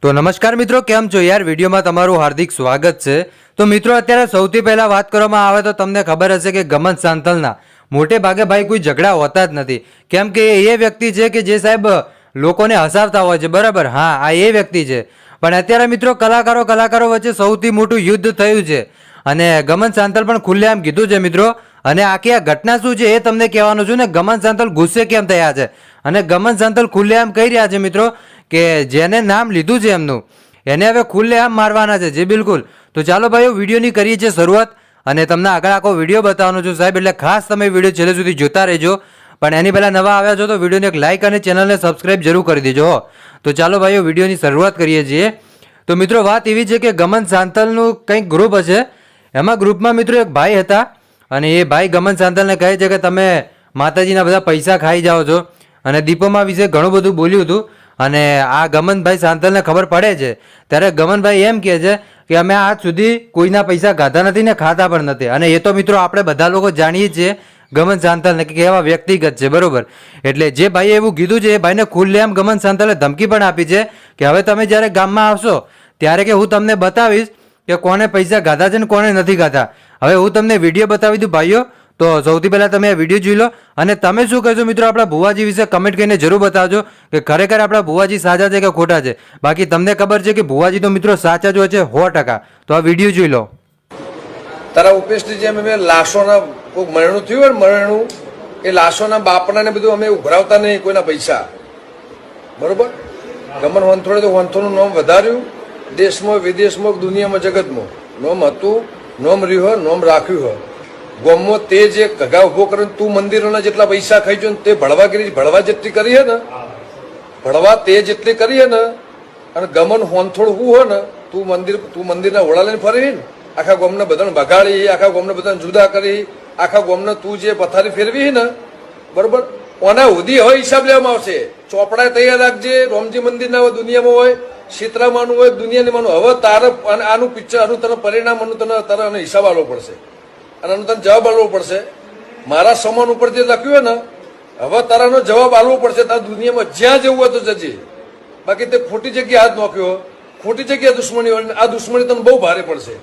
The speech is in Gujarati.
તો નમસ્કાર મિત્રો, કેમ છો યાર? વિડીયોમાં તમારું હાર્દિક સ્વાગત છે। તો મિત્રો, અત્યારે સૌથી પહેલા વાત કરવામાં આવે તો તમને ખબર હશે કે ગમન સાંતલના મોટે ભાગે ભાઈ કોઈ ઝઘડા હોતા જ નથી, કેમ કે એ વ્યક્તિ છે કે જે સાહેબ લોકોને હસાવતા હોય છે, બરાબર? હા, આ એ વ્યક્તિ છે। પણ અત્યારે મિત્રો કલાકારો વચ્ચે સૌથી મોટું યુદ્ધ થયું છે અને ગમન સાંતલ પણ ખુલ્લેઆમ કીધું છે મિત્રો। અને આખી આ ઘટના શું છે એ તમને કહેવાનું છું ને, ગમન સાંતલ ગુસ્સે કેમ થયા છે અને ગમન સાંતલ ખુલ્લેઆમ કહી રહ્યા છે મિત્રો કે જેને નામ લીધું છે એમનું એને હવે ખુલ્લેઆમ મારવાના છે। જી બિલકુલ। તો ચાલો ભાઈઓ, વિડીયોની કરીએ છીએ શરૂઆત અને તમને આગળ આખો વિડીયો બતાવવાનો છું સાહેબ, એટલે ખાસ તમે વિડીયો છેલ્લે સુધી જોતા રહેજો। પણ એની પહેલાં નવા આવ્યા છો તો વિડીયોને એક લાઇક અને ચેનલને સબસ્ક્રાઇબ જરૂર કરી દેજો। તો ચાલો ભાઈઓ, વિડીયોની શરૂઆત કરીએ છીએ। તો મિત્રો, વાત એવી છે કે ગમન સાંતલનું કંઈક ગ્રુપ હશે, એમાં ગ્રુપમાં મિત્રો એક ભાઈ હતા અને એ ભાઈ ગમન સાંતલને કહે છે કે તમે માતાજીના બધા પૈસા ખાઈ જાઓ છો અને દીપોમાં વિશે ઘણું બધું બોલ્યું હતું। અને આ ગમનભાઈ સાંતલને ખબર પડે છે ત્યારે ગમનભાઈ એમ કહે છે કે અમે આજ સુધી કોઈના પૈસા ખાધા નથી ને ખાતા પણ નથી। અને એ તો મિત્રો આપણે બધા લોકો જાણીએ છીએ ગમન સાંતલને કે કેવા વ્યક્તિગત છે, બરોબર? એટલે જે ભાઈએ એવું કીધું છે એ ભાઈને ખુલ્લેઆમ ગમન સાંતલે ધમકી પણ આપી છે કે હવે તમે જ્યારે ગામમાં આવશો ત્યારે કે હું તમને બતાવીશ કે કોને પૈસા ખાધા છે ને કોને નથી ખાધા। હવે હું તમને વિડીયો બતાવી દઉં ભાઈઓ। તો સૌથી પહેલા તમે આ વિડીયો જોઈ લો અને તમે શું કહેશો મિત્રો આપણા ભુવાજી વિશે કમેન્ટ કરીને જરૂર બતાવજો કે ખરેખર આપણા ભુવાજી સાચા છે કે ખોટા છે। બાકી તમને ખબર છે કે ભુવાજી તો મિત્રો સાચા જ હોય છે 100%। તો આ વિડીયો જોઈ લો। તારા ઉપેશની જેમ અમે લાશોના કોઈ મરણું થયું હોય ને, મરણું એ લાશોના બાપના ને બધું અમે ઉભરાવતા નહીં કોઈના પૈસા, બરોબર? ગમન વંથોડે તો વંથોનું નામ વધાર્યું દેશમાં વિદેશમાં દુનિયામાં જગતમાં નોમ હતું, નોમ રહ્યું, નોમ રાખ્યું હોય। ગોમમાં તે જે ઘગા ઉભો કરીને તું મંદિરોના જેટલા પૈસા ખાઈ જો તે ભળવા જેટલી કરી હે ને, ભળવા તે જેટલી કરી હે ને, અને ગમન હોનથોડ હું હોય ને તું મંદિરના ઓળા લઈને ફરી ને આખા ગોમને બધાને બગાડી, આખા ગોમને બધાને જુદા કરી, આખા ગોમને તું જે પથારી ફેરવી ને, બરોબર? ઓના હુદી હવે હિસાબ લેવામાં આવશે। ચોપડા તૈયાર રાખજે, રોમજી મંદિરના હોય, દુનિયામાં હોય, સીતરામાનું હોય, દુનિયાની માનું। હવે તારે આનું પિક્ચર, આનું તને પરિણામ, આનું તને તારે આનો હિસાબ આપવો પડશે અને આનો તને જવાબ આપવો પડશે। મારા સમાન ઉપર જે લખ્યું હોય ને, હવે તારાનો જવાબ આપવો પડશે। તારા દુનિયામાં જ્યાં જવું હોય તો જજે, બાકી તે ખોટી જગ્યાએ હાથ નોખ્યો, ખોટી જગ્યાએ દુશ્મની હોય, આ દુશ્મની તને બહુ ભારે પડશે।